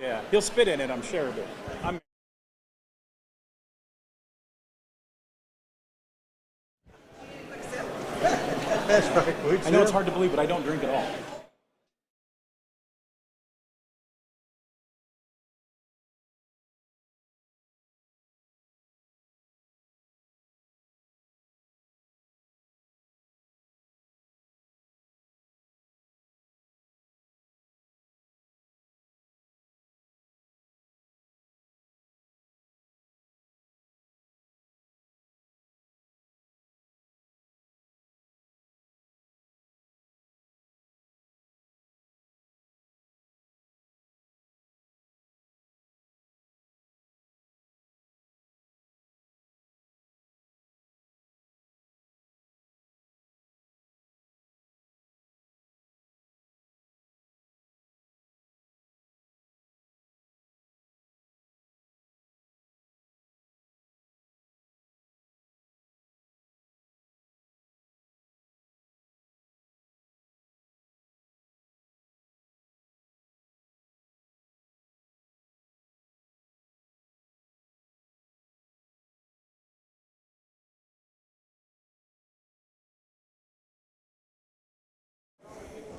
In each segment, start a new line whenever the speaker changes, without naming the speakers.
Yeah, he'll spit in it, I'm sure, but
That's right.
I know it's hard to believe, but I don't drink at all.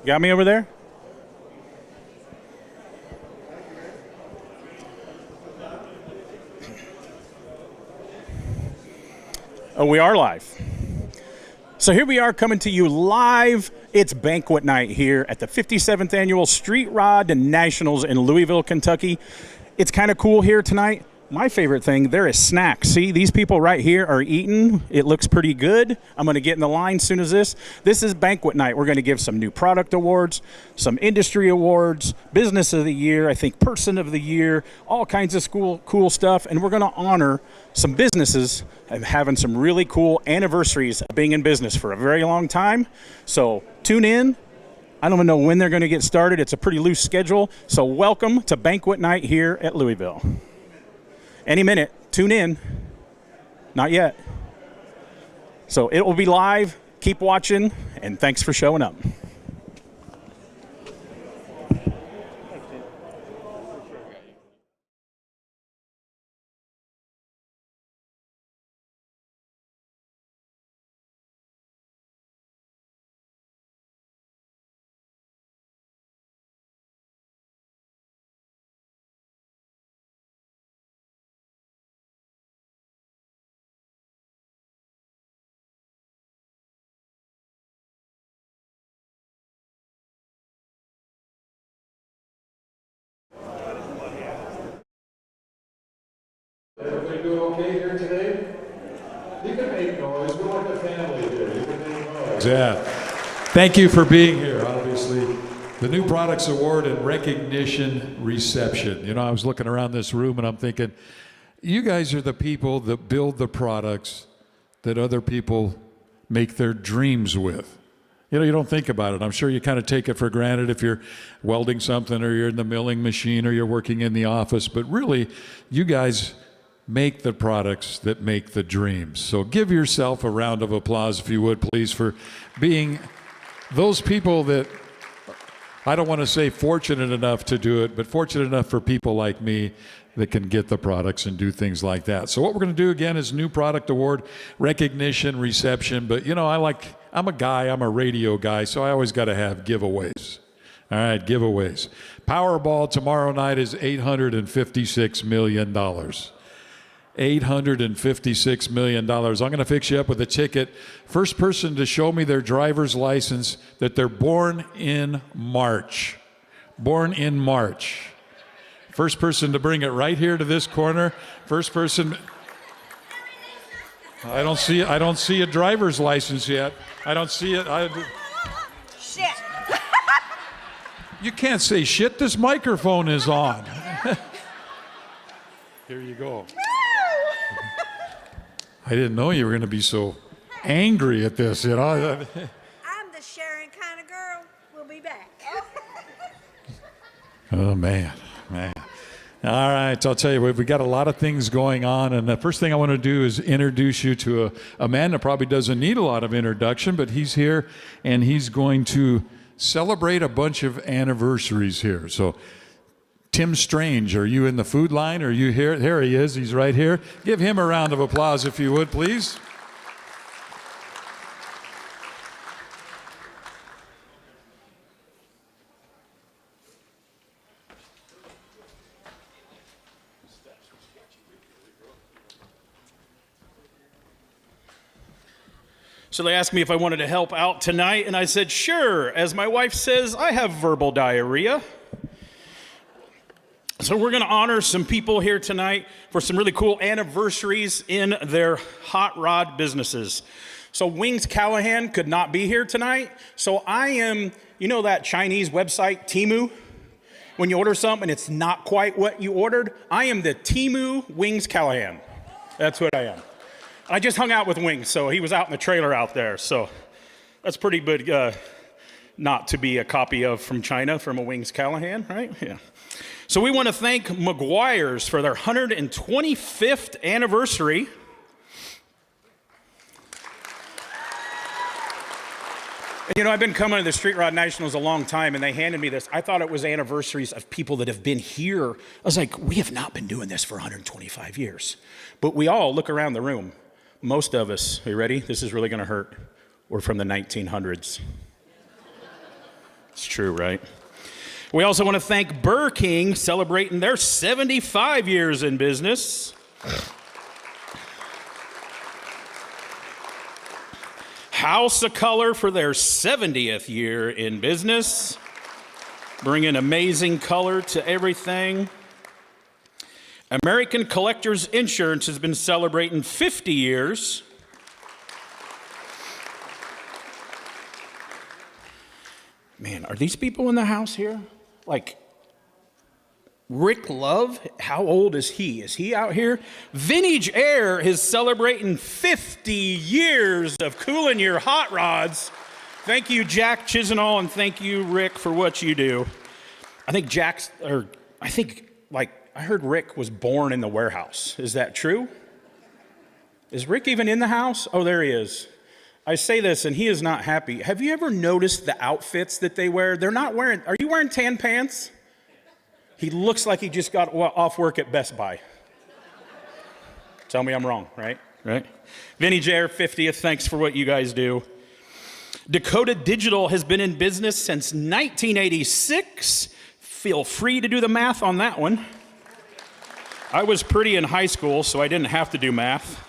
Got me over there? Oh, we are live. So here we are coming to you live. It's banquet night here at the 57th Annual Street Rod Nationals in Louisville, Kentucky. It's kind of cool here tonight. My favorite thing, there is snacks. See, these people right here are eating. It looks pretty good. I'm going to get in the line as soon as this. This is banquet night. We're going to give some new product awards, some industry awards, business of the year, I think person of the year, all kinds of cool stuff. And we're going to honor some businesses having some really cool anniversaries of being in business for a very long time. So tune in. I don't even know when they're going to get started. It's a pretty loose schedule. So welcome to banquet night here at Louisville. Any minute, tune in. Not yet. So it will be live. Keep watching, and thanks for showing up.
Everybody doing okay here today? You can make noise. We're like a family here. You can make noise. Yeah. Thank you for being here, obviously. The New Products Award and Recognition Reception. You know, I was looking around this room and I'm thinking, you guys are the people that build the products that other people make their dreams with. You know, you don't think about it. I'm sure you kind of take it for granted if you're welding something or you're in the milling machine or you're working in the office. But really, you guys make the products that make the dreams. So give yourself a round of applause, if you would, please, for being those people that, I don't want to say fortunate enough to do it, but fortunate enough for people like me that can get the products and do things like that. So what we're going to do again is New Product Award Recognition Reception. But you know, I'm a radio guy, so I always got to have giveaways. All right, giveaways. Powerball tomorrow night is $856 million. $856 million. I'm going to fix you up with a ticket. First person to show me their driver's license that they're born in March. Born in March. First person to bring it right here to this corner. First person. I don't see a driver's license yet. I don't see it.
Shit.
You can't say shit. This microphone is on. Here you go. I didn't know you were going to be so angry at this, you know.
I'm the sharing kind of girl. We'll be back.
Oh, man. All right, I'll tell you, we've got a lot of things going on, and the first thing I want to do is introduce you to a man that probably doesn't need a lot of introduction, but he's here, and he's going to celebrate a bunch of anniversaries here. So Tim Strange, are you in the food line? Are you here? Here he is. He's right here. Give him a round of applause if you would, please.
So they asked me if I wanted to help out tonight, and I said, sure. As my wife says, I have verbal diarrhea. So we're going to honor some people here tonight for some really cool anniversaries in their hot rod businesses. So Wings Callahan could not be here tonight. So I am, you know that Chinese website, Temu? When you order something and it's not quite what you ordered? I am the Temu Wings Callahan. That's what I am. I just hung out with Wings, so he was out in the trailer out there. So that's pretty good not to be a copy of from China, from a Wings Callahan, right? Yeah. So we want to thank McGuire's for their 125th anniversary. And, you know, I've been coming to the Street Rod Nationals a long time, and they handed me this. I thought it was anniversaries of people that have been here. I was like, we have not been doing this for 125 years. But we all look around the room. Most of us, are you ready? This is really going to hurt. We're from the 1900s. It's true, right? We also want to thank Burr King, celebrating their 75 years in business. House of Color for their 70th year in business, bringing amazing color to everything. American Collectors Insurance has been celebrating 50 years. Man, are these people in the house here? Like, Rick Love, how old is he? Is he out here? Vintage Air is celebrating 50 years of cooling your hot rods. Thank you, Jack Chisenall, and thank you, Rick, for what you do. I heard Rick was born in the warehouse. Is that true? Is Rick even in the house? Oh, there he is. I say this, and he is not happy. Have you ever noticed the outfits that they wear? They're not wearing, are you wearing tan pants? He looks like he just got off work at Best Buy. Tell me I'm wrong, right? Right? Vintage Air 50th, thanks for what you guys do. Dakota Digital has been in business since 1986. Feel free to do the math on that one. I was pretty in high school, so I didn't have to do math.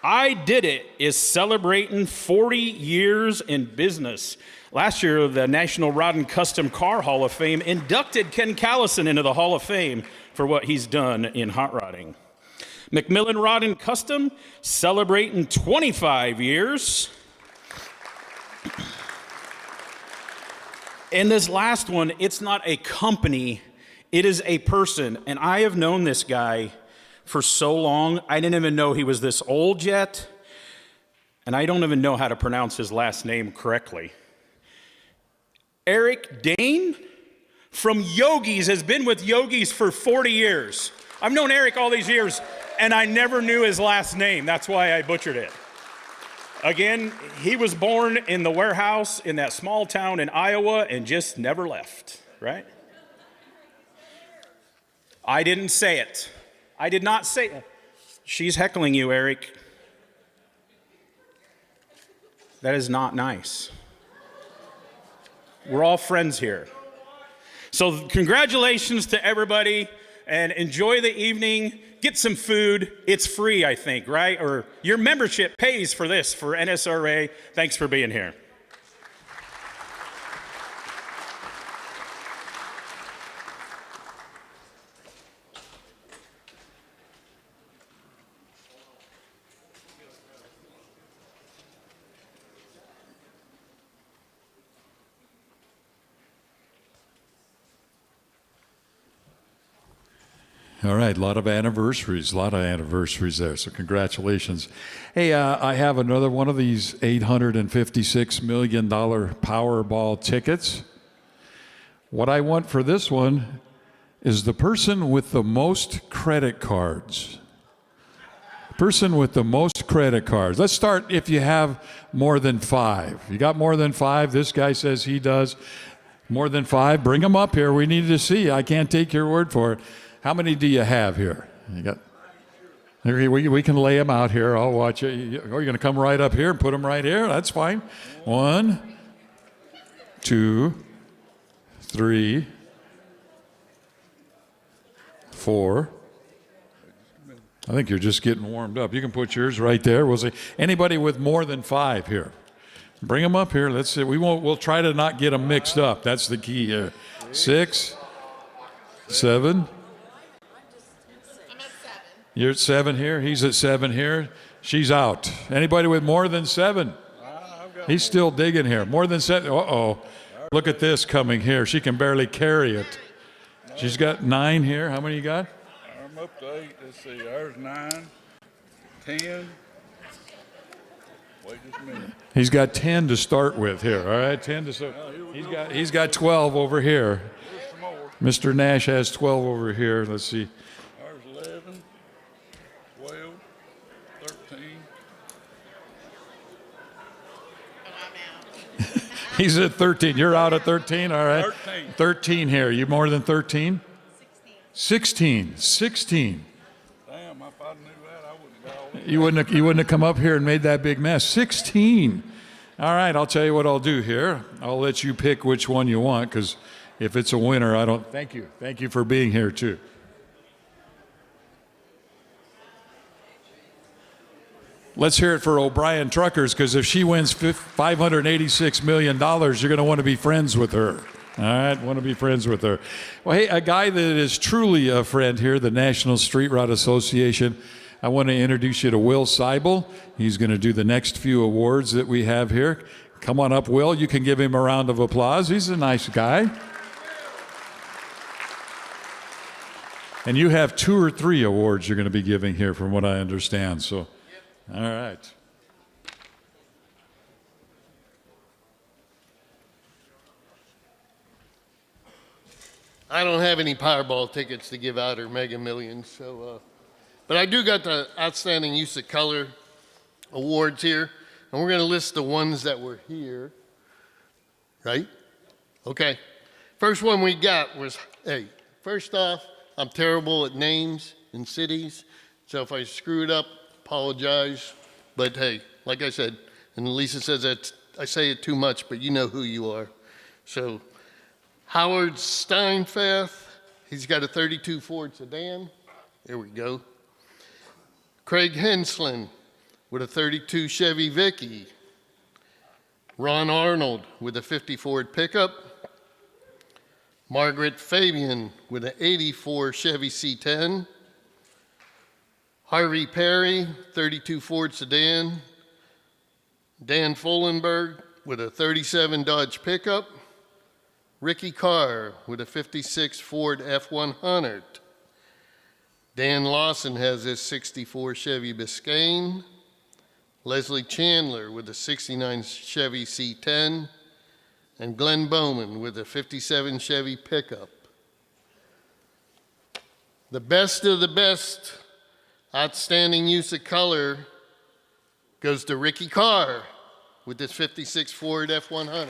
I Did It is celebrating 40 years in business. Last year, the National Rod and Custom Car Hall of Fame inducted Ken Callison into the Hall of Fame for what he's done in hot rodding. Macmillan Rod and Custom celebrating 25 years. And this last one, it's not a company, it is a person. And I have known this guy for so long, I didn't even know he was this old yet. And I don't even know how to pronounce his last name correctly. Eric Dane from Yogi's has been with Yogi's for 40 years. I've known Eric all these years, and I never knew his last name. That's why I butchered it. Again, he was born in the warehouse in that small town in Iowa and just never left, right? I didn't say it. I did not say it. She's heckling you, Eric. That is not nice. We're all friends here. So congratulations to everybody, and enjoy the evening. Get some food. It's free, I think, right? Or your membership pays for this, for NSRA. Thanks for being here.
All right, a lot of anniversaries there, so congratulations. Hey, I have another one of these $856 million Powerball tickets. What I want for this one is the person with the most credit cards. Person with the most credit cards. Let's start if you have more than 5. You got more than 5? This guy says he does. More than 5? Bring them up here. We need to see. I can't take your word for it. How many do you have here? You got. We can lay them out here. I'll watch it. You're going to come right up here and put them right here. That's fine. 1, 2, 3, 4. I think you're just getting warmed up. You can put yours right there. We'll see. Anybody with more than 5 here? Bring them up here. Let's see. We'll try to not get them mixed up. That's the key here. 6, 7. You're at 7 here. He's at 7 here. She's out. Anybody with more than 7? He's still digging here. More than 7. Uh-oh. Look at this coming here. She can barely carry it. She's got 9 here. How many you got?
I'm up to 8. Let's see. There's 9, 10. Wait just a minute.
He's got 10 to start with here. All right, 10 to start. He's got 12 over here. Mr. Nash has 12 over here. Let's see.
There's 11, 12, 13.
He's at 13. You're out at 13. All right.
13.
13 here. You more than 13? 16. 16.
Damn, if I knew that, I wouldn't have got all
You wouldn't have come up here and made that big mess. 16. All right, I'll tell you what I'll do here. I'll let you pick which one you want, because if it's a winner, I don't. Thank you. Thank you for being here, too. Let's hear it for O'Brien Truckers, because if she wins $586 million, you're going to want to be friends with her. All right, want to be friends with her. Well, hey, a guy that is truly a friend here, the National Street Rod Association, I want to introduce you to Will Seibel. He's going to do the next few awards that we have here. Come on up, Will. You can give him a round of applause. He's a nice guy. And you have 2 or 3 awards you're going to be giving here, from what I understand. So, all right.
I don't have any Powerball tickets to give out or Mega Millions, so but I do got the Outstanding Use of Color awards here, and we're going to list the ones that were here, right? Okay. First one we got was, hey, first off, I'm terrible at names and cities, so if I screw it up, apologize. But hey, like I said, and Lisa says that I say it too much, but you know who you are. So Howard Steinfath, he's got a 32 Ford sedan. There we go. Craig Henslin with a 32 Chevy Vicky. Ron Arnold with a 50 Ford pickup. Margaret Fabian with an 84 Chevy C10. Harvey Perry, 32 Ford sedan. Dan Folenberg with a 37 Dodge pickup. Ricky Carr with a 56 Ford F100. Dan Lawson has his 64 Chevy Biscayne. Leslie Chandler with a 69 Chevy C10. And Glenn Bowman with a 57 Chevy pickup. The best of the best outstanding use of color goes to Ricky Carr with this 56 Ford F100.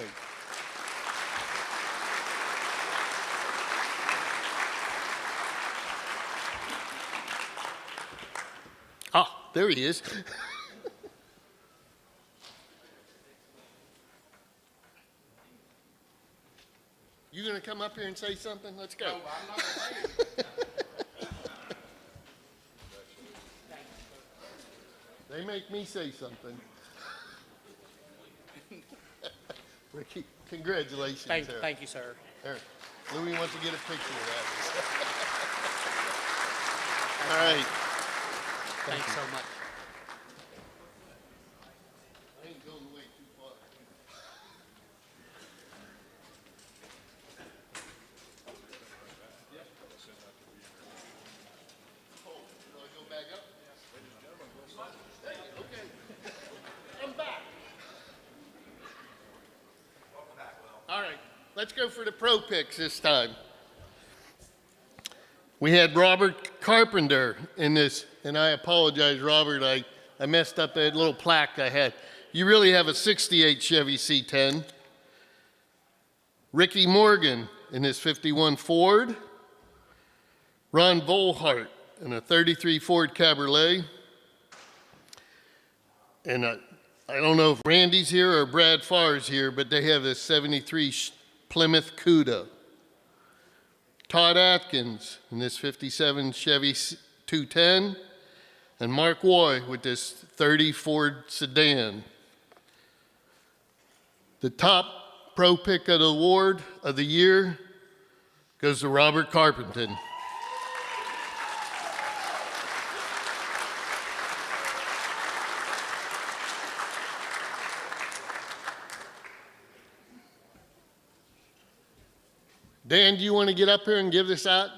Ah, there he is. You gonna come up here and say something? Let's go. No, I'm not gonna. They make me say something. Ricky, congratulations, sir.
Thank you, sir.
Here, Louis wants to get a picture of that. All right.
Thanks so much.
I ain't going way too far. Oh, do I go back up? Okay. I'm back. All right, let's go for the pro picks this time. We had Robert Carpenter in this, and I apologize, Robert, I messed up that little plaque I had. You really have a 68 Chevy C10. Ricky Morgan in his 51 Ford, Ron Volhart in a 33 Ford Cabriolet, and I don't know if Randy's here or Brad Farr's here, but they have a 73 Plymouth Cuda. Todd Atkins in this 57 Chevy 210, and Mark Woy with this 30 Ford sedan. The top pro pick of the award of the year goes to Robert Carpenter. Dan, do you want to get up here and give this out?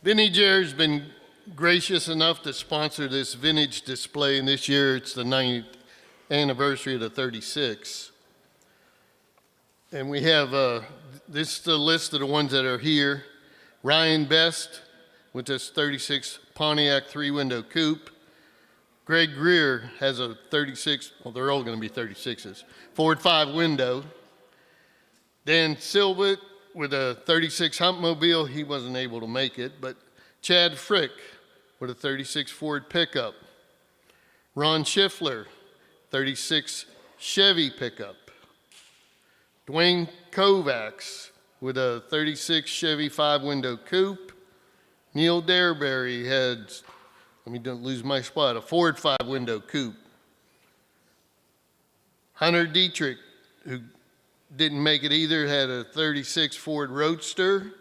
Vintage Air has been gracious enough to sponsor this vintage display, and this year it's the 9th anniversary of the 36. And we have, this is the list of the ones that are here. Ryan Best with this 36 Pontiac 3-window coupe. Greg Greer has a 36, well, they're all going to be 36s, Ford 5-window. Dan Silvett with a 36 Humpmobile, he wasn't able to make it, but Chad Frick with a 36 Ford pickup. Ron Schiffler, 36 Chevy pickup. Dwayne Kovacs with a 36 Chevy 5-window coupe. Neil Dareberry had, let me don't lose my spot, a Ford 5-window coupe. Hunter Dietrich, who didn't make it either, had a 36 Ford Roadster.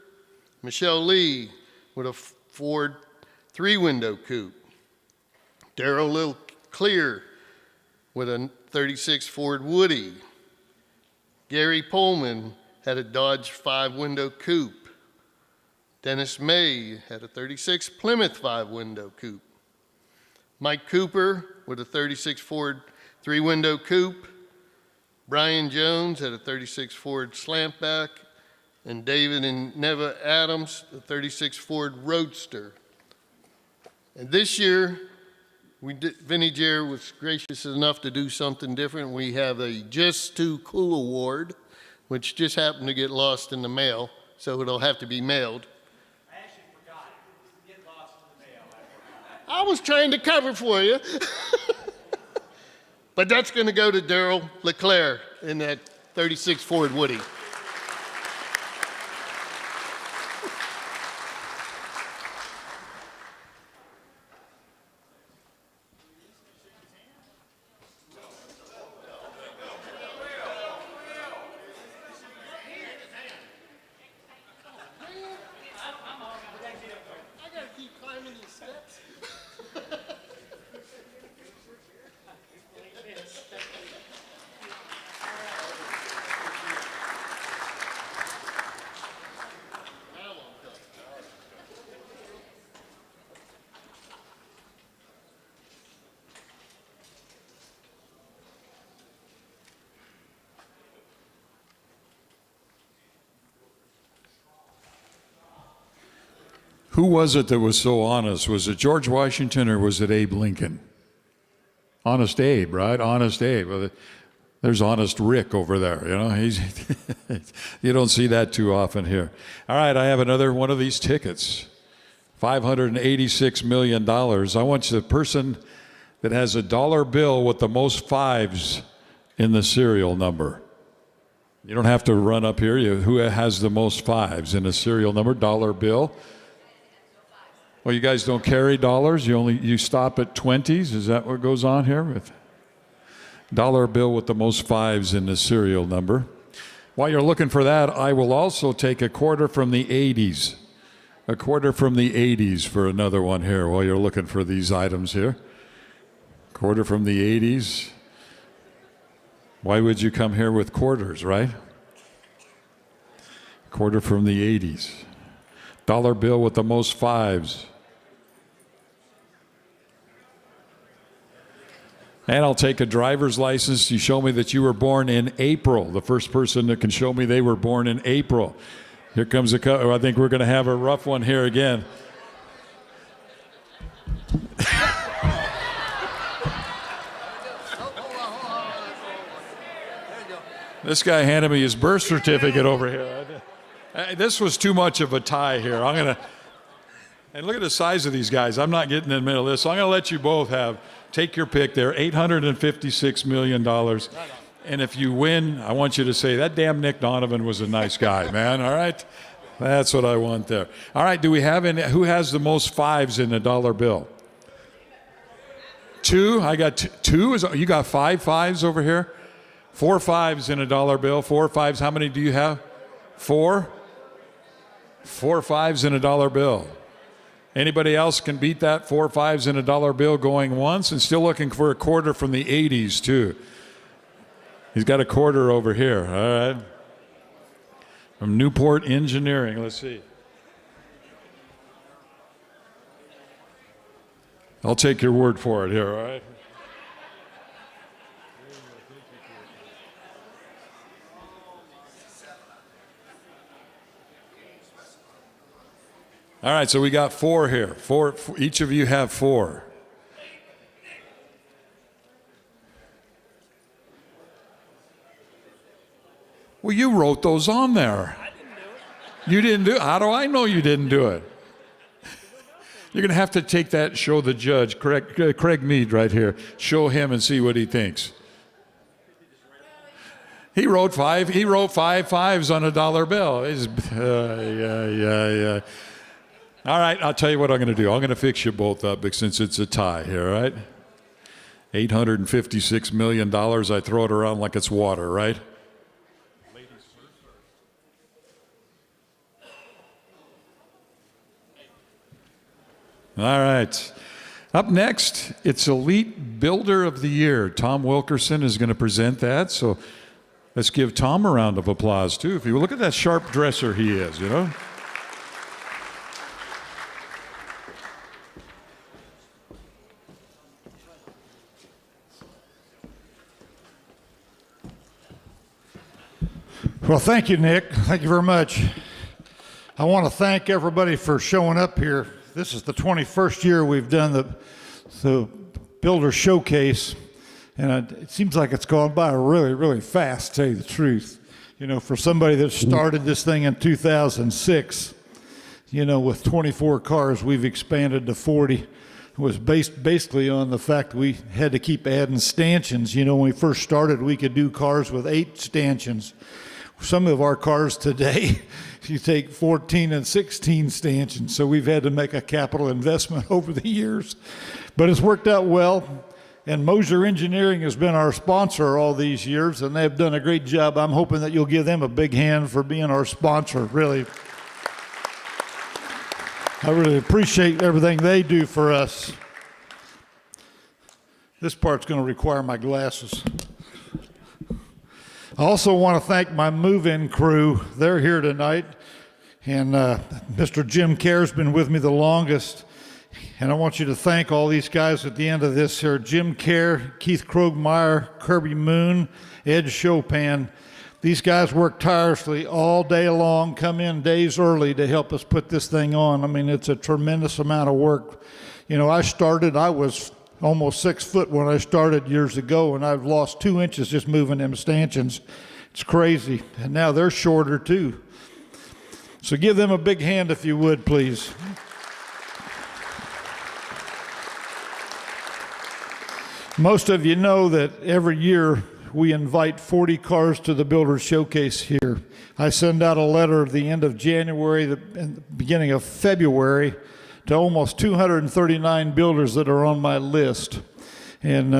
Michelle Lee with a Ford 3-window coupe. Darrell Lil Clear with a 36 Ford Woody. Gary Pullman had a Dodge 5-window coupe. Dennis May had a 36 Plymouth 5-window coupe. Mike Cooper with a 36 Ford 3-window coupe. Brian Jones had a 36 Ford Slantback, and David and Neva Adams, a 36 Ford Roadster. And this year, Vintage Air was gracious enough to do something different. We have a Just Too Cool Award, which just happened to get lost in the mail, so it'll have to be mailed.
I actually forgot it. Get lost in the mail.
I was trying to cover for you. But that's going to go to Darrell LeClaire in that 36 Ford Woody. I got to keep climbing these steps.
Who was it that was so honest? Was it George Washington or was it Abe Lincoln? Honest Abe, right? Honest Abe. Well, there's Honest Rick over there. You know, he's you don't see that too often here. All right, I have another one of these tickets. $586 million. I want the person that has a dollar bill with the most fives in the serial number. You don't have to run up here. Who has the most fives in a serial number? Dollar bill. Well, you guys don't carry dollars. You stop at 20s. Is that what goes on here? With dollar bill with the most fives in the serial number. While you're looking for that, I will also take a quarter from the 80s. A quarter from the 80s for another one here while you're looking for these items here. Quarter from the 80s. Why would you come here with quarters, right? Quarter from the 80s. Dollar bill with the most fives. And I'll take a driver's license. You show me that you were born in April. The first person that can show me they were born in April. Here comes a couple. I think we're going to have a rough one here again. This guy handed me his birth certificate over here. This was too much of a tie here. And look at the size of these guys. I'm not getting in the middle of this, so I'm going to let you both take your pick there. $856 million. And if you win, I want you to say, that damn Nick Donovan was a nice guy, man. All right? That's what I want there. All right, do we have any? Who has the most fives in the dollar bill? Two? I got two. You got 5 fives over here? 4 fives in a dollar bill. 4 fives. How many do you have? 4? 4 fives in a dollar bill. Anybody else can beat that? 4 fives in a dollar bill going once, and still looking for a quarter from the 80s too. He's got a quarter over here. All right. From Newport Engineering. Let's see. I'll take your word for it here, all right? All right, so we got 4 here. 4, each of you have 4. Well, you wrote those on there. I didn't do it. You didn't do it? How do I know you didn't do it? You're going to have to take that, show the judge, Craig Mead right here. Show him and see what he thinks. He wrote 5 fives on a dollar bill. Yeah. All right, I'll tell you what I'm going to do. I'm going to fix you both up since it's a tie here, all right? $856 million. I throw it around like it's water, right? All right. Up next, it's Elite Builder of the Year. Tom Wilkerson is going to present that, so let's give Tom a round of applause, too. If you look at that sharp dresser he is, you know.
Well, thank you, Nick. Thank you very much. I want to thank everybody for showing up here. This is the 21st year we've done the Builder Showcase, and it seems like it's gone by really, really fast, to tell you the truth. You know, for somebody that started this thing in 2006, you know, with 24 cars, we've expanded to 40. It was based basically on the fact that we had to keep adding stanchions. You know, when we first started, we could do cars with 8 stanchions. Some of our cars today, you take 14 and 16 stanchions, so we've had to make a capital investment over the years. But it's worked out well, and Moser Engineering has been our sponsor all these years, and they've done a great job. I'm hoping that you'll give them a big hand for being our sponsor, really. I really appreciate everything they do for us. This part's going to require my glasses. I also want to thank my move-in crew. They're here tonight, and Mr. Jim Kerr's been with me the longest, and I want you to thank all these guys at the end of this here. Jim Kerr, Keith Krogmeyer, Kirby Moon, Ed Chopin. These guys work tirelessly all day long, come in days early to help us put this thing on. I mean, it's a tremendous amount of work. You know, I was almost 6 foot when I started years ago, and I've lost 2 inches just moving them stanchions. It's crazy. And now they're shorter too. So give them a big hand if you would, please. Most of you know that every year we invite 40 cars to the Builder Showcase here. I send out a letter at the end of January and the beginning of February to almost 239 builders that are on my list, and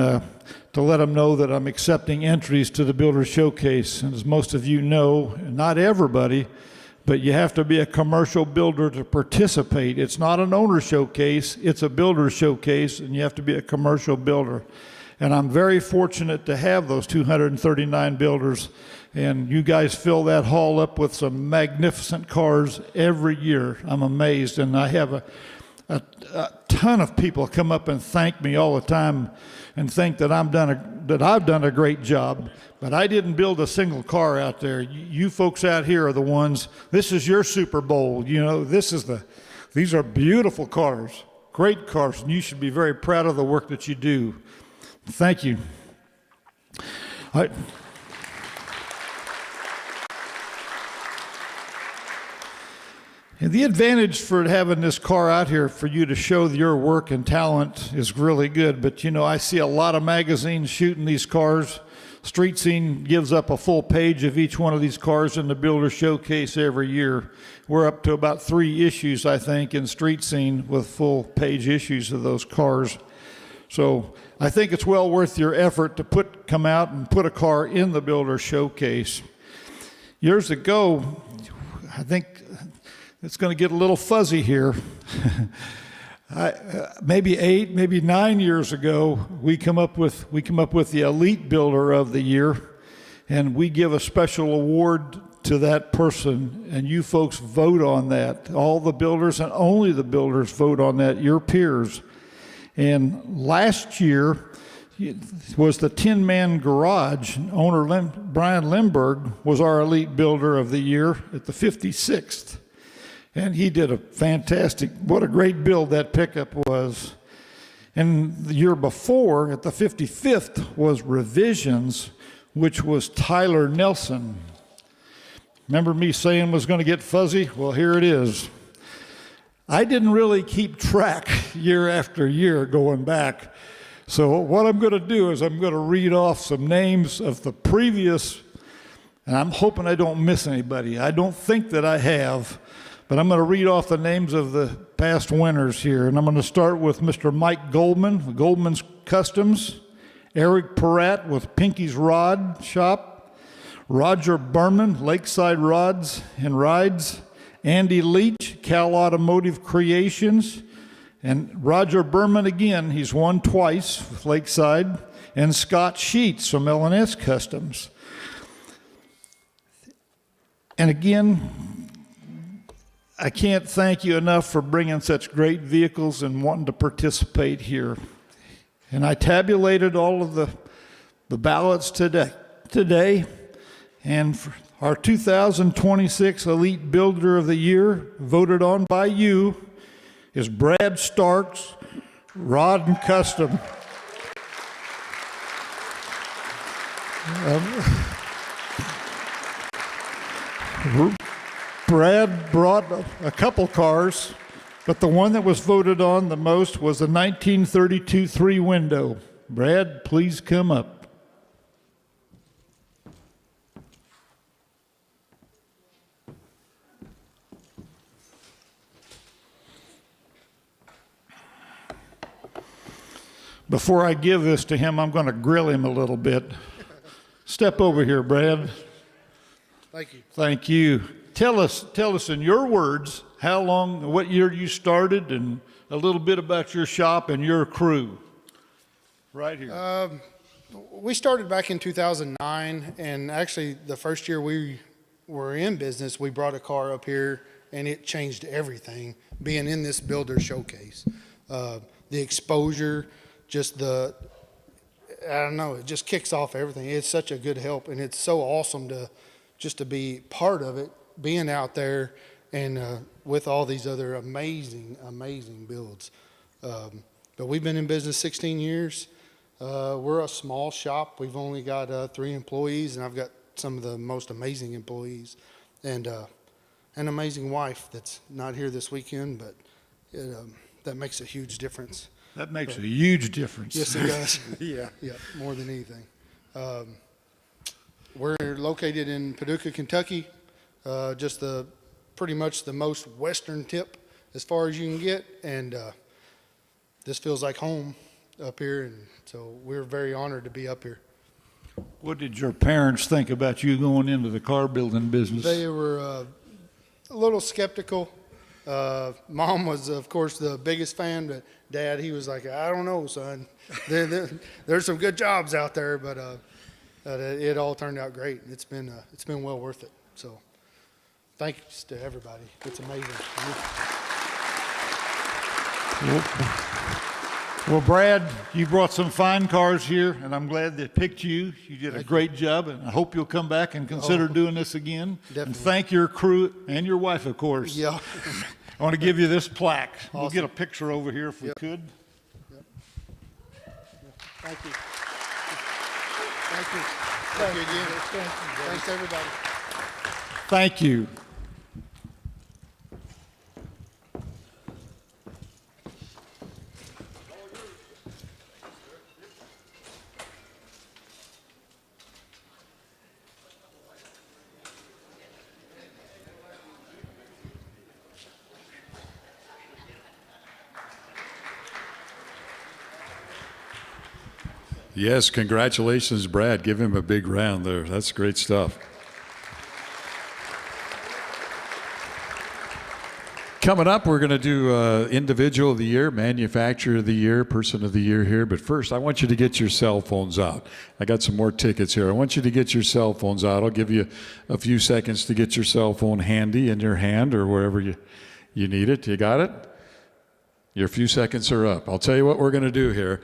to let them know that I'm accepting entries to the Builder Showcase. And as most of you know, not everybody, but you have to be a commercial builder to participate. It's not an owner showcase, it's a builder showcase, and you have to be a commercial builder. And I'm very fortunate to have those 239 builders. And you guys fill that hall up with some magnificent cars every year. I'm amazed. And I have a ton of people come up and thank me all the time and think that I've done a great job. But I didn't build a single car out there. You folks out here are the ones. This is your Super Bowl. You know, these are beautiful cars, great cars, and you should be very proud of the work that you do. Thank you. And the advantage for having this car out here for you to show your work and talent is really good. But, you know, I see a lot of magazines shooting these cars. Street Scene gives up a full page of each one of these cars in the Builder Showcase every year. We're up to about 3 issues, I think, in Street Scene with full page issues of those cars. So I think it's well worth your effort to come out and put a car in the Builder Showcase. Years ago, I think it's going to get a little fuzzy here. Maybe 8, maybe 9 years ago, we come up with the Elite Builder of the Year, and we give a special award to that person, and you folks vote on that. All the builders and only the builders vote on that, your peers. And last year was the Tin Man Garage. Owner Brian Limberg was our Elite Builder of the Year at the 56th. And he did a fantastic, what a great build that pickup was. And the year before, at the 55th, was Revisions, which was Tyler Nelson. Remember me saying was going to get fuzzy? Well, here it is. I didn't really keep track year after year going back. So what I'm going to do is I'm going to read off some names of the previous, and I'm hoping I don't miss anybody. I don't think that I have. But I'm going to read off the names of the past winners here. And I'm going to start with Mr. Mike Goldman, Goldman's Customs, Eric Peratt with Pinky's Rod Shop, Roger Berman, Lakeside Rods and Rides, Andy Leach, Cal Automotive Creations, and Roger Berman again, he's won twice with Lakeside, and Scott Sheets from L&S Customs. And again, I can't thank you enough for bringing such great vehicles and wanting to participate here. And I tabulated all of the ballots today, and for our 2026 Elite Builder of the Year, voted on by you, is Brad Starks, Rod and Custom. Brad brought a couple cars, but the one that was voted on the most was the 1932 3-window. Brad, please come up. Before I give this to him, I'm going to grill him a little bit. Step over here, Brad.
Thank you.
Thank you. Tell us in your words what year you started, and a little bit about your shop and your crew. Right here.
We started back in 2009, and actually the first year we were in business, we brought a car up here, and it changed everything, being in this Builder Showcase. The exposure, I don't know, it just kicks off everything. It's such a good help, and it's so awesome to be part of it, being out there and with all these other amazing builds. But we've been in business 16 years. We're a small shop. We've only got 3 employees, and I've got some of the most amazing employees, and an amazing wife that's not here this weekend, but that makes a huge difference.
That makes a huge difference.
Yes, it does.
Yeah.
Yeah, more than anything. We're located in Paducah, Kentucky, just pretty much the most western tip as far as you can get, and this feels like home up here, and so we're very honored to be up here.
What did your parents think about you going into the car building business?
They were a little skeptical. Mom was, of course, the biggest fan, but Dad, he was like, I don't know, son. There's some good jobs out there, but it all turned out great. It's been well worth it. So thanks to everybody. It's amazing.
Well, Brad, you brought some fine cars here, and I'm glad they picked you. You did a great job, and I hope you'll come back and consider doing this again.
Definitely.
And thank your crew and your wife, of course.
Yeah.
I want to give you this plaque. We'll
Awesome.
get a picture over here if we could.
Thank you. Thank you. Thank you again. Thanks, everybody.
Thank you.
Yes, congratulations, Brad. Give him a big round there. That's great stuff. Coming up, we're going to do Individual of the Year, Manufacturer of the Year, Person of the Year here. But first, I want you to get your cell phones out. I got some more tickets here. I want you to get your cell phones out. I'll give you a few seconds to get your cell phone handy in your hand or wherever you need it. You got it? Your few seconds are up. I'll tell you what we're going to do here.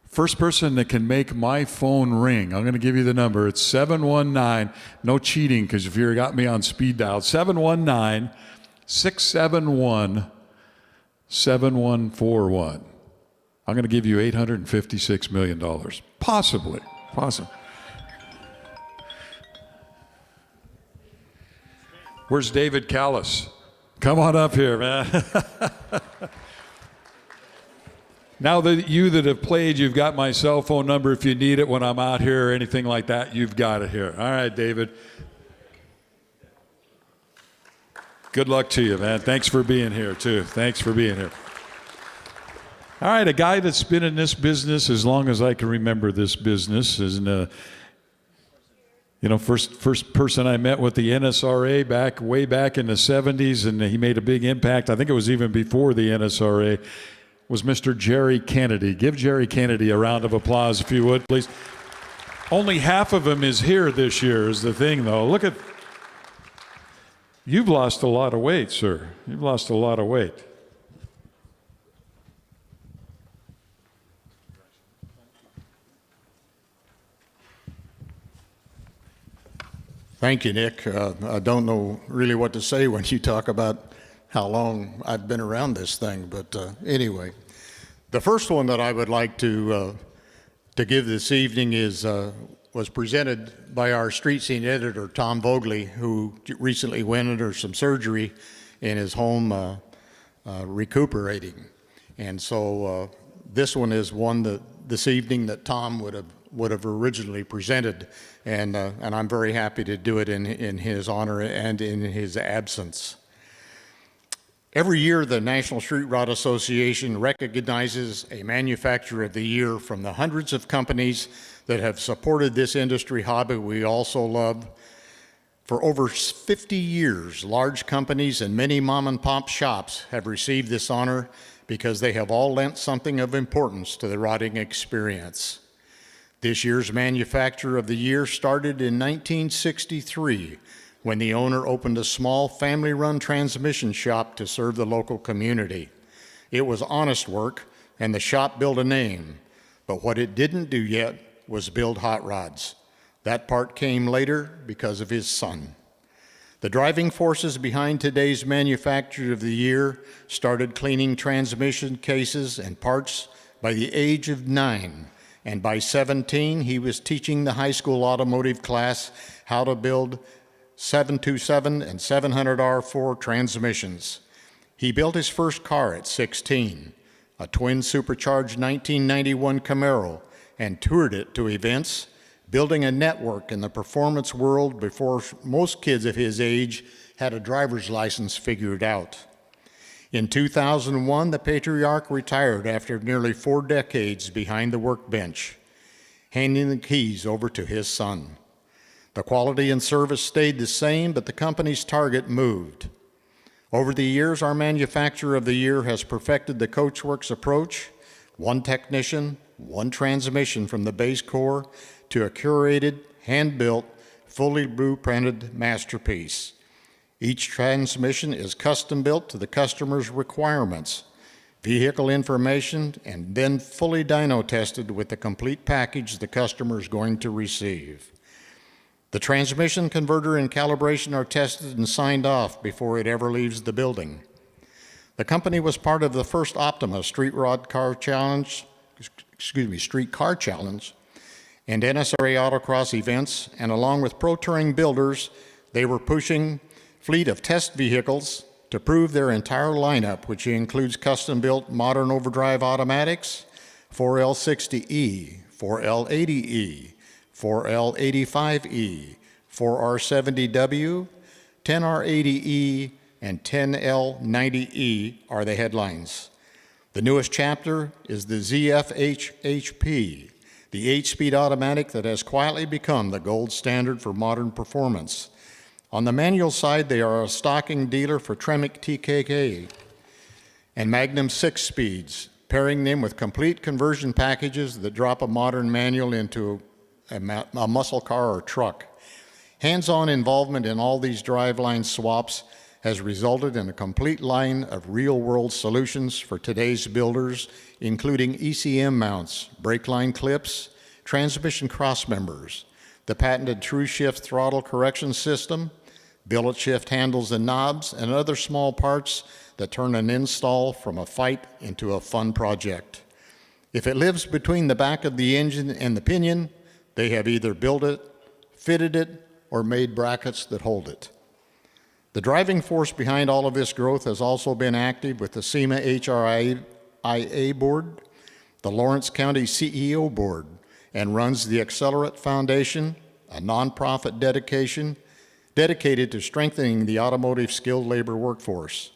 First person that can make my phone ring, I'm going to give you the number. It's 719, no cheating because if you got me on speed dial, 719-671-7141. I'm going to give you $856 million. Possibly. Where's David Callis? Come on up here, man. Now that you that have played, you've got my cell phone number. If you need it when I'm out here or anything like that, you've got it here. All right, David. Good luck to you, man. Thanks for being here, too. Thanks for being here. All right, a guy that's been in this business as long as I can remember this business is first person I met with the NSRA way back in the 70s, and he made a big impact. I think it was even before the NSRA. Was Mr. Jerry Kennedy. Give Jerry Kennedy a round of applause, if you would, please. Only half of him is here this year is the thing, though. Look at, you've lost a lot of weight, sir. You've lost a lot of weight.
Thank you, Nick. I don't know really what to say when you talk about how long I've been around this thing, but anyway. The first one that I would like to give this evening was presented by our street scene editor, Tom Vogley, who recently went under some surgery in his home recuperating. And so this one is one that this evening that Tom would have originally presented, and I'm very happy to do it in his honor and in his absence. Every year, the National Street Rod Association recognizes a Manufacturer of the Year from the hundreds of companies that have supported this industry hobby we also love. For over 50 years, large companies and many mom-and-pop shops have received this honor because they have all lent something of importance to the rodding experience. This year's Manufacturer of the Year started in 1963 when the owner opened a small family-run transmission shop to serve the local community. It was honest work, and the shop built a name. But what it didn't do yet was build hot rods. That part came later because of his son. The driving forces behind today's Manufacturer of the Year started cleaning transmission cases and parts by the age of 9. And by 17, he was teaching the high school automotive class how to build 727 and 700R4 transmissions. He built his first car at 16, a twin supercharged 1991 Camaro, and toured it to events, building a network in the performance world before most kids of his age had a driver's license figured out. In 2001, the patriarch retired after nearly 4 decades behind the workbench, handing the keys over to his son. The quality and service stayed the same, but the company's target moved. Over the years, our manufacturer of the year has perfected the Coachworks approach, one technician, one transmission from the base core to a curated, hand-built, fully blueprinted masterpiece. Each transmission is custom-built to the customer's requirements, vehicle information, and then fully dyno tested with the complete package the customer is going to receive. The transmission, converter, and calibration are tested and signed off before it ever leaves the building. The company was part of the first Optima Street Car Challenge and NSRA Autocross events, and along with Pro Touring builders, they were pushing fleet of test vehicles to prove their entire lineup, which includes custom-built modern overdrive automatics, 4L60E, 4L80E, 4L85E, 4R70W, 10R80E, and 10L90E are the headlines. The newest chapter is the ZF-HP, the 8-speed automatic that has quietly become the gold standard for modern performance. On the manual side, they are a stocking dealer for Tremec TKK and Magnum 6-speeds, pairing them with complete conversion packages that drop a modern manual into a muscle car or truck. Hands-on involvement in all these driveline swaps has resulted in a complete line of real-world solutions for today's builders, including ECM mounts, brake line clips, transmission cross members, the patented True Shift throttle correction system, billet shift handles and knobs, and other small parts that turn an install from a fight into a fun project. If it lives between the back of the engine and the pinion, they have either built it, fitted it, or made brackets that hold it. The driving force behind all of this growth has also been active with the SEMA HRIA board, the Lawrence County CEO board, and runs the Accelerate Foundation, a nonprofit dedicated to strengthening the automotive skilled labor workforce.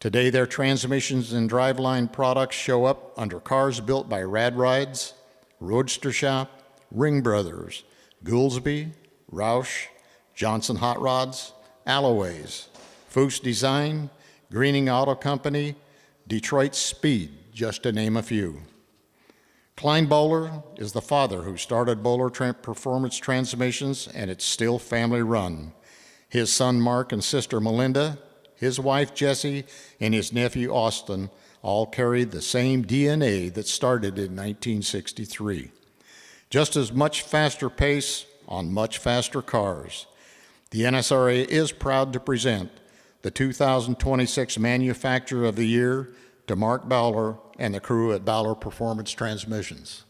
Today, their transmissions and driveline products show up under cars built by Rad Rides, Roadster Shop, Ring Brothers, Goolsby, Roush, Johnson Hot Rods, Alloways, Fuchs Design, Greening Auto Company, Detroit Speed, just to name a few. Klein Bowler is the father who started Bowler Performance Transmissions, and it's still family run. His son Mark and sister Melinda, his wife Jessie, and his nephew Austin all carry the same DNA that started in 1963. Just as much faster pace on much faster cars. The NSRA is proud to present the 2026 Manufacturer of the Year to Mark Bowler and the crew at Bowler Performance Transmissions.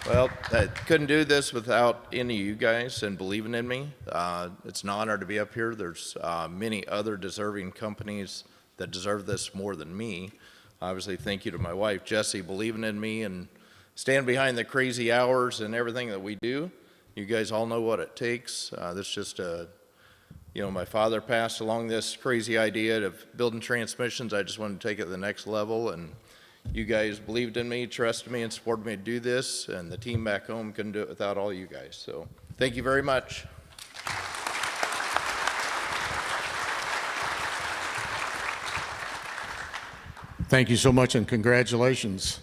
Well, I couldn't do this without any of you guys and believing in me. It's an honor to be up here. There's many other deserving companies that deserve this more than me. Obviously, thank you to my wife, Jessie, believing in me and standing behind the crazy hours and everything that we do. You guys all know what it takes. This just my father passed along this crazy idea of building transmissions. I just wanted to take it to the next level, and you guys believed in me, trusted me, and supported me to do this, and the team back home couldn't do it without all you guys. So thank you very much.
Thank you so much, and congratulations.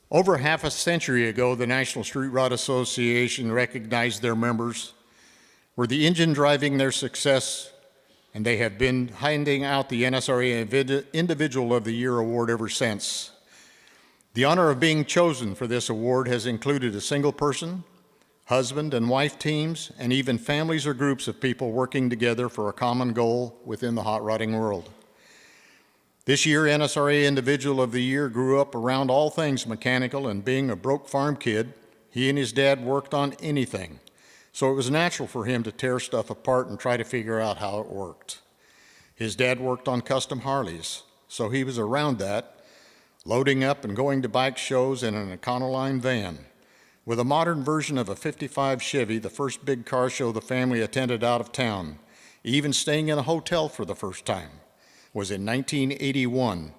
Over half a century ago, the National Street Rod Association recognized their members were the engine driving their success, and they have been handing out the NSRA Individual of the Year award ever since. The honor of being chosen for this award has included a single person, husband and wife teams, and even families or groups of people working together for a common goal within the hot rodding world. This year, NSRA Individual of the Year grew up around all things mechanical, and being a broke farm kid, he and his dad worked on anything. so it was natural for him to tear stuff apart and try to figure out how it worked. His dad worked on custom Harleys, so he was around that, loading up and going to bike shows in an Econoline van. With a modern version of a '55 Chevy, the first big car show the family attended out of town, even staying in a hotel for the first time, was in 1981,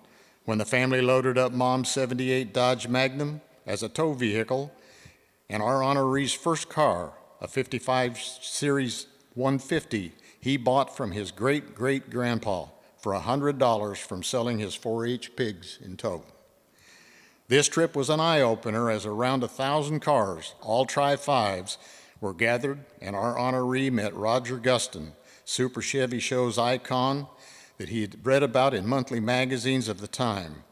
when the family loaded up Mom's '78 Dodge Magnum as a tow vehicle, and our honoree's first car, a '55 Series 150, he bought from his great-great-grandpa for $100 from selling his 4-H pigs in tow. This trip was an eye-opener as around 1,000 cars, all Tri-5s, were gathered, and our honoree met Roger Guston, Super Chevy Show's icon that he had read about in monthly magazines of the time.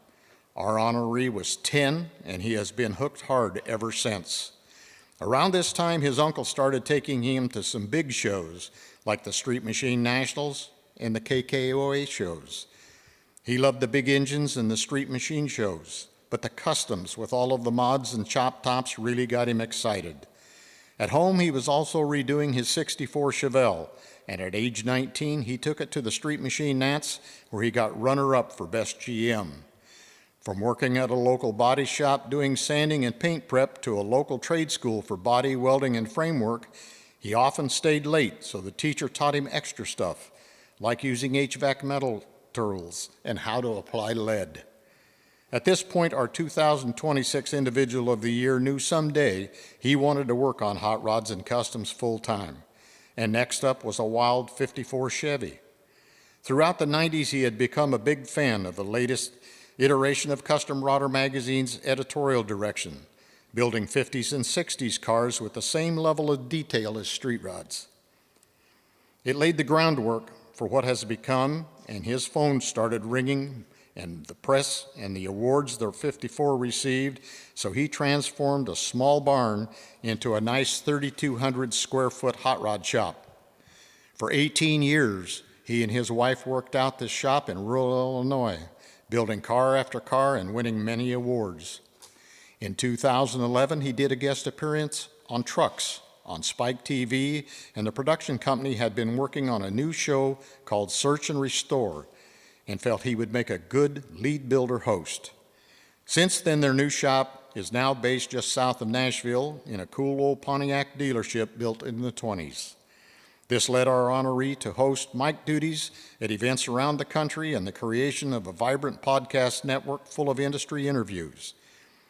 Our honoree was 10, and he has been hooked hard ever since. Around this time, his uncle started taking him to some big shows, like the Street Machine Nationals and the KKOA shows. He loved the big engines and the street machine shows, but the customs with all of the mods and chop tops really got him excited. At home, he was also redoing his '64 Chevelle, and at age 19, he took it to the Street Machine Nats, where he got runner-up for Best GM. From working at a local body shop doing sanding and paint prep to a local trade school for body welding and framework, he often stayed late, so the teacher taught him extra stuff, like using HVAC metal tools and how to apply lead. At this point, our 2026 Individual of the Year knew someday he wanted to work on hot rods and customs full-time. And next up was a wild '54 Chevy. Throughout the '90s, he had become a big fan of the latest iteration of Custom Rodder Magazine's editorial direction, building '50s and '60s cars with the same level of detail as street rods. It laid the groundwork for what has become, and his phone started ringing, and the press and the awards the '54 received, so he transformed a small barn into a nice 3,200 square foot hot rod shop. For 18 years, he and his wife worked out this shop in rural Illinois, building car after car and winning many awards. In 2011, he did a guest appearance on Trucks on Spike TV, and the production company had been working on a new show called Search and Restore, and felt he would make a good lead builder host. Since then, their new shop is now based just south of Nashville in a cool old Pontiac dealership built in the '20s. This led our honoree to host mic duties at events around the country and the creation of a vibrant podcast network full of industry interviews.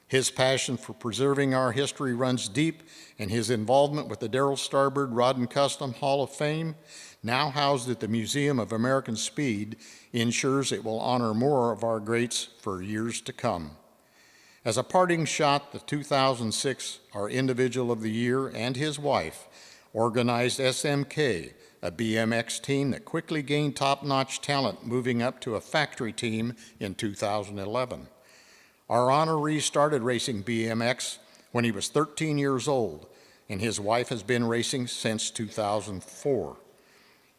His passion for preserving our history runs deep, and his involvement with the Darrell Starbird Rod and Custom Hall of Fame, now housed at the Museum of American Speed, ensures it will honor more of our greats for years to come. As a parting shot, the 2006, our Individual of the Year and his wife organized SMK, a BMX team that quickly gained top-notch talent, moving up to a factory team in 2011. Our honoree started racing BMX when he was 13 years old, and his wife has been racing since 2004.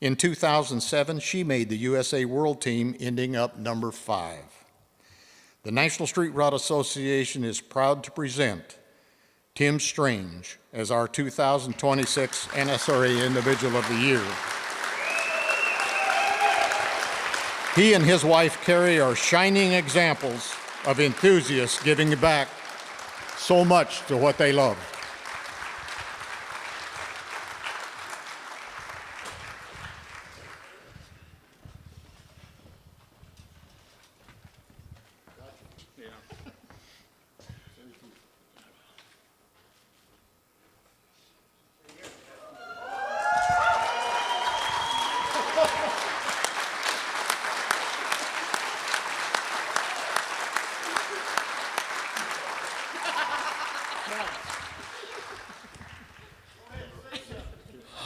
In 2007, she made the USA World Team, ending up number 5. The National Street Rod Association is proud to present Tim Strange as our 2026 NSRA Individual of the Year. He and his wife, Carrie, are shining examples of enthusiasts giving back so much to what they love.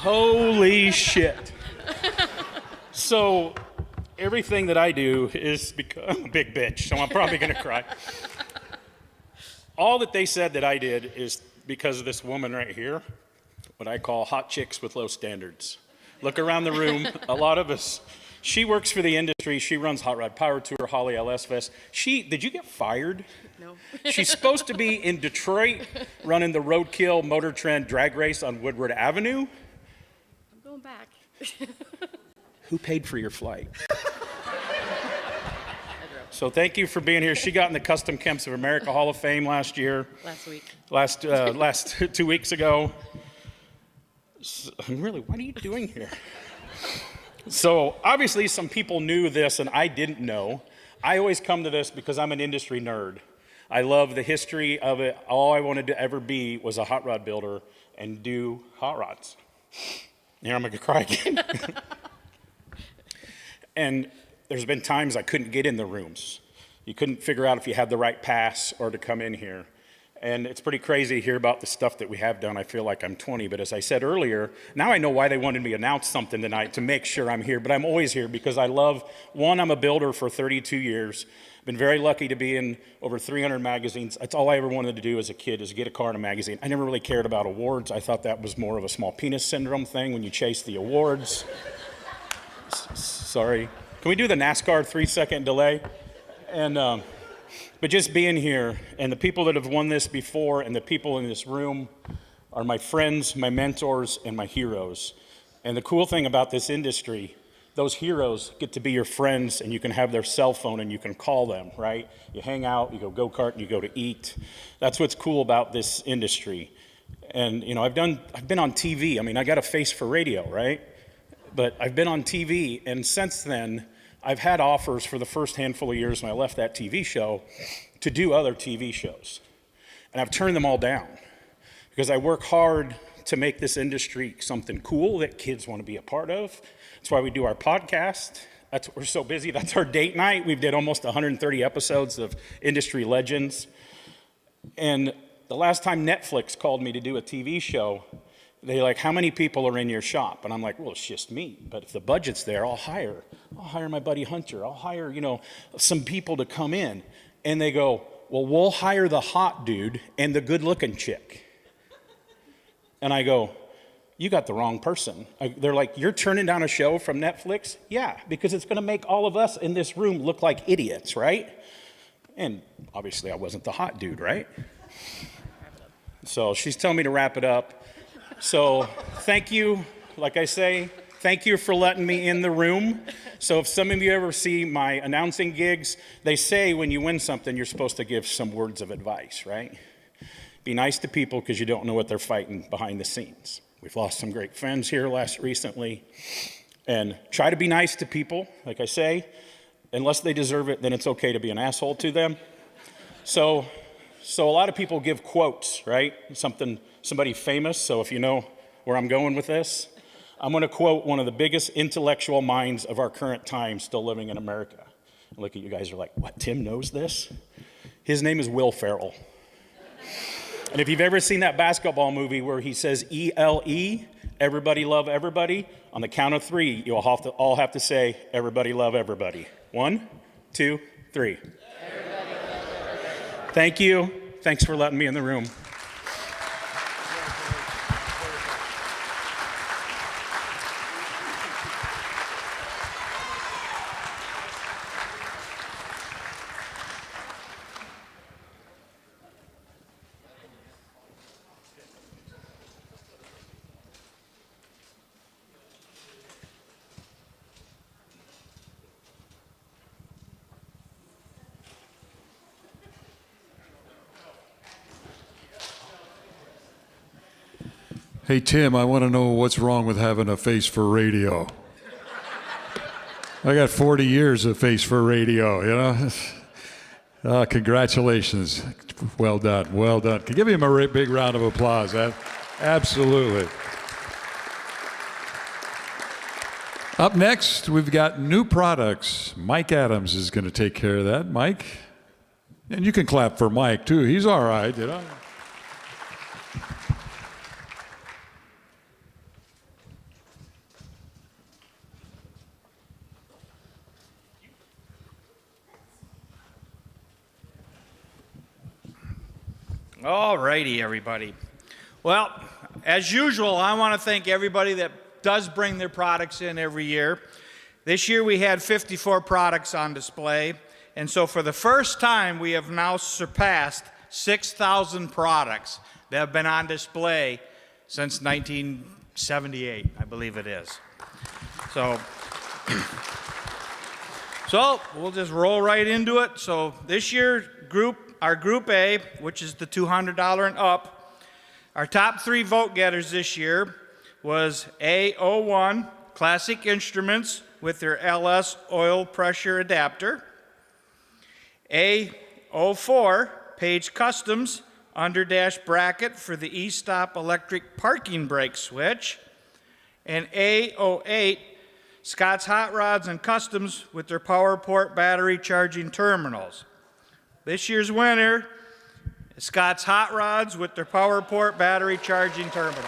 Holy shit. So everything that I do is because I'm a big bitch, so I'm probably going to cry. All that they said that I did is because of this woman right here, what I call hot chicks with low standards. Look around the room. A lot of us She works for the industry. She runs Hot Rod Power Tour, Holly LS Fest. Did you get fired?
No.
She's supposed to be in Detroit running the Roadkill Motor Trend drag race on Woodward Avenue.
I'm going back.
Who paid for your flight? So thank you for being here. She got in the Custom Camps of America Hall of Fame last year.
Last week.
Last 2 weeks ago. So, really, what are you doing here? So obviously some people knew this and I didn't know. I always come to this because I'm an industry nerd. I love the history of it. All I wanted to ever be was a hot rod builder and do hot rods. Here I'm gonna cry again. And there's been times I couldn't get in the rooms. You couldn't figure out if you had the right pass or to come in here. And it's pretty crazy to hear about the stuff that we have done. I feel like I'm 20, but as I said earlier, now I know why they wanted me to announce something tonight to make sure I'm here, but I'm always here because I love, one, I'm a builder for 32 years. Been very lucky to be in over 300 magazines. That's all I ever wanted to do as a kid, is get a car in a magazine. I never really cared about awards. I thought that was more of a small penis syndrome thing when you chase the awards. Sorry. Can we do the NASCAR 3-second delay? And, but just being here, and the people that have won this before, and the people in this room are my friends, my mentors, and my heroes. And the cool thing about this industry, those heroes get to be your friends, and you can have their cell phone and you can call them, right? You hang out, you go go-kart, and you go to eat. That's what's cool about this industry. And you know, I've been on TV. I mean, I got a face for radio, right? But I've been on TV, and since then, I've had offers for the first handful of years when I left that TV show to do other TV shows. And I've turned them all down because I work hard to make this industry something cool that kids want to be a part of. That's why we do our podcast. We're so busy. That's our date night. We've did almost 130 episodes of Industry Legends. And the last time Netflix called me to do a TV show, they're like, how many people are in your shop? And I'm like, well, it's just me. But if the budget's there, I'll hire my buddy Hunter. I'll hire, some people to come in. And they go, well, we'll hire the hot dude and the good-looking chick. And I go, you got the wrong person. They're like, you're turning down a show from Netflix? Yeah, because it's going to make all of us in this room look like idiots, right? And obviously I wasn't the hot dude, right? So she's telling me to wrap it up. So thank you, like I say, thank you for letting me in the room. So if some of you ever see my announcing gigs, they say when you win something, you're supposed to give some words of advice, right? Be nice to people because you don't know what they're fighting behind the scenes. We've lost some great friends here recently. And try to be nice to people, like I say. Unless they deserve it, then it's okay to be an asshole to them. So a lot of people give quotes, right? Somebody famous, so if you know where I'm going with this, I'm going to quote one of the biggest intellectual minds of our current time still living in America. Look at you guys are like, what, Tim knows this? His name is Will Ferrell. And if you've ever seen that basketball movie where he says E-L-E, everybody love everybody, on the count of 3, you'll all have to say, everybody love everybody. 1, 2, 3. Thank you. Thanks for letting me in the room.
Hey, Tim, I want to know what's wrong with having a face for radio. I got 40 years of face for radio, Congratulations. Well done, well done. Give him a big round of applause. Absolutely. Up next, we've got new products. Mike Adams is going to take care of that. Mike? And you can clap for Mike, too. He's all right,
All righty, everybody. Well, as usual, I want to thank everybody that does bring their products in every year. This year we had 54 products on display, and so for the first time we have now surpassed 6,000 products that have been on display since 1978, I believe it is. So we'll just roll right into it. So this year, our Group A, which is the $200 and up, our top 3 vote getters this year was A01, Classic Instruments with their LS oil pressure adapter, A04, Page Customs underdash bracket for the e-stop electric parking brake switch, and A08, Scott's Hot Rods and Customs with their PowerPort battery charging terminals. This year's winner is Scott's Hot Rods with their PowerPort battery charging terminals.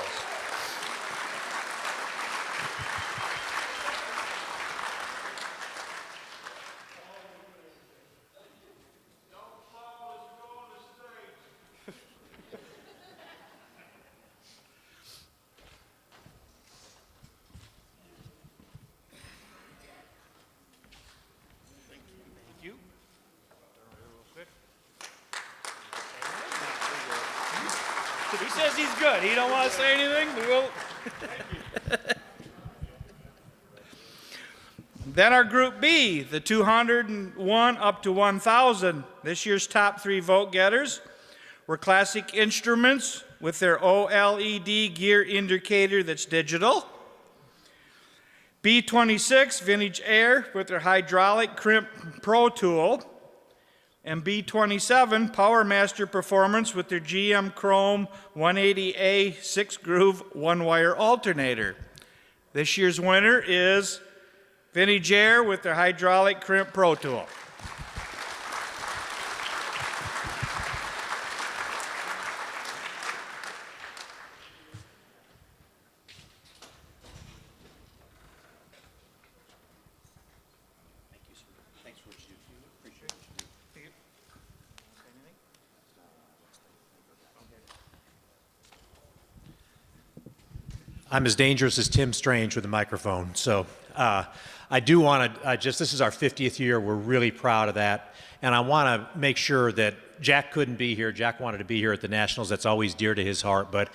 He says he's good. He don't want to say anything? We'll Then our Group B, the 201 up to 1,000. This year's top 3 vote getters were Classic Instruments with their OLED gear indicator that's digital, B26 Vintage Air with their hydraulic crimp pro tool, and B27 PowerMaster Performance with their GM Chrome 180A 6-groove one-wire alternator. This year's winner is Vintage Air with their hydraulic crimp pro tool.
I'm as dangerous as Tim Strange with a microphone. So I do want to this is our 50th year. We're really proud of that. And I want to make sure that Jack couldn't be here. Jack wanted to be here at the Nationals. That's always dear to his heart. But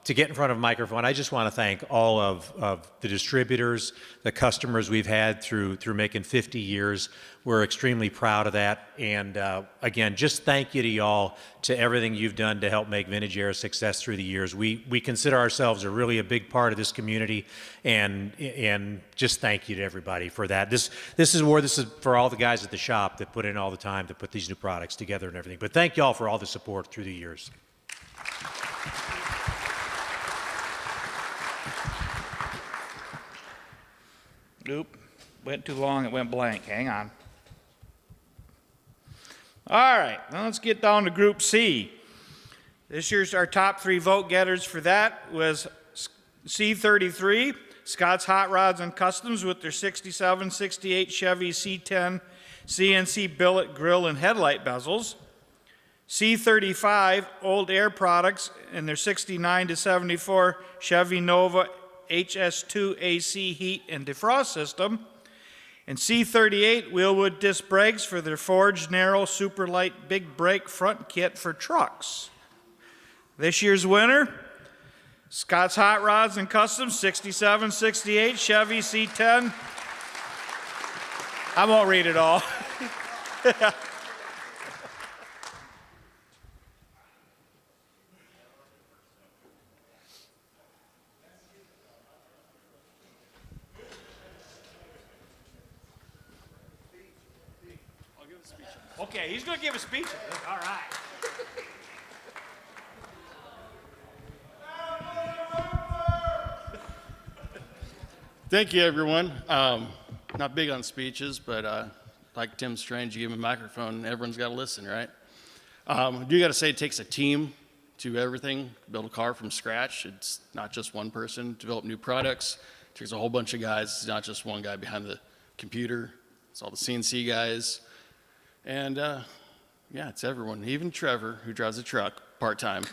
to get in front of a microphone, I just want to thank all of the distributors, the customers we've had through making 50 years. We're extremely proud of that. And again, just thank you to y'all, to everything you've done to help make Vintage Air a success through the years. We consider ourselves really a big part of this community, and just thank you to everybody for that. This is for all the guys at the shop that put in all the time to put these new products together and everything. But thank y'all for all the support through the years.
Oop, went too long, it went blank. Hang on. All right, now let's get down to Group C. This year's our top 3 vote getters for that was C33, Scott's Hot Rods and Customs with their 67, 68 Chevy C10 CNC billet grill and headlight bezels, C35 Old Air Products and their 69 to 74 Chevy Nova HS2 AC heat and defrost system, and C38 Wheelwood disc brakes for their forged narrow super light big brake front kit for trucks. This year's winner, Scott's Hot Rods and Customs 67, 68 Chevy C10. I won't read it all. Okay, he's going to give a speech. All right.
Thank you, everyone. Not big on speeches, but like Tim Strange, you give him a microphone, everyone's got to listen, right? I do got to say it takes a team to everything. Build a car from scratch. It's not just one person. Develop new products. It takes a whole bunch of guys. It's not just one guy behind the computer. It's all the CNC guys. And yeah, it's everyone, even Trevor, who drives a truck part-time.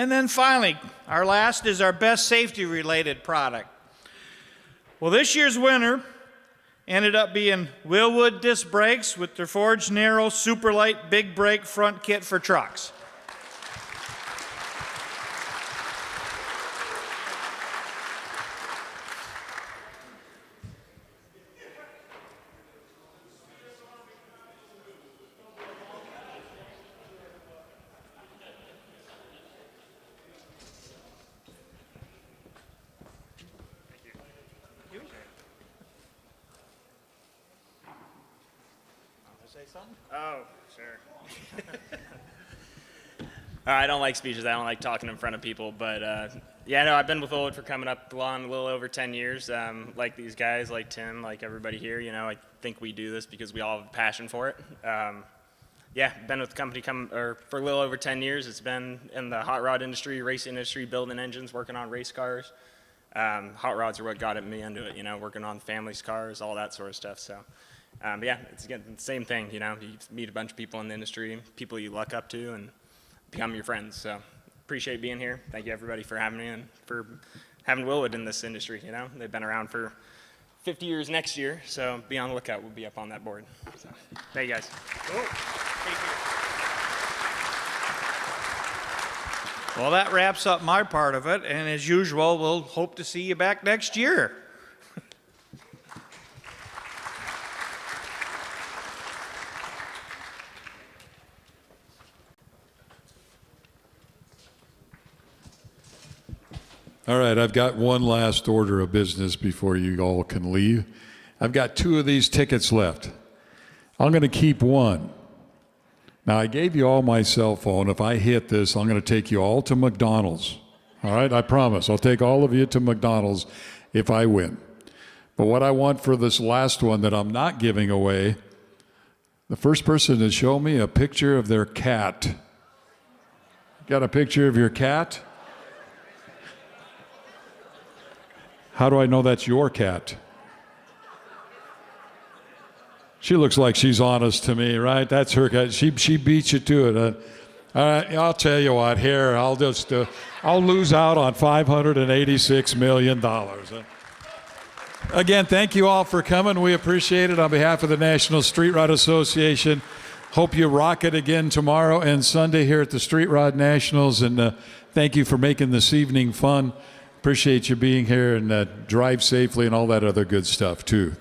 And then finally, our last is our best safety-related product. Well, this year's winner ended up being Willwood disc brakes with their forged narrow superlight big brake front kit for trucks.
Oh, sure. I don't like speeches. I don't like talking in front of people. But yeah, no, I've been with Willwood for coming up on a little over 10 years. Like these guys, like Tim, like everybody here, you know, I think we do this because we all have a passion for it. Yeah, been with the company for a little over 10 years. It's been in the hot rod industry, racing industry, building engines, working on race cars. Hot rods are what got me into it, you know, working on families' cars, all that sort of stuff. So. But yeah, it's again the same thing, you know, you meet a bunch of people in the industry, people you look up to and become your friends. So appreciate being here. Thank you everybody for having me and for having Willwood in this industry, you know. They've been around for 50 years next year, so be on the lookout. We'll be up on that board. So, thank you guys.
Well, that wraps up my part of it, and as usual, we'll hope to see you back next year.
All right, I've got one last order of business before you all can leave. I've got 2 of these tickets left. I'm going to keep one. Now, I gave you all my cell phone. If I hit this, I'm going to take you all to McDonald's. All right, I promise. I'll take all of you to McDonald's if I win. But what I want for this last one that I'm not giving away, the first person to show me a picture of their cat. Got a picture of your cat? How do I know that's your cat? She looks like she's honest to me, right? That's her cat. She beats you to it. All right, I'll tell you what. Here, I'll lose out on $586 million. Again, thank you all for coming. We appreciate it on behalf of the National Street Rod Association. Hope you rock it again tomorrow and Sunday here at the Street Rod Nationals. And thank you for making this evening fun. Appreciate you being here, and drive safely and all that other good stuff too.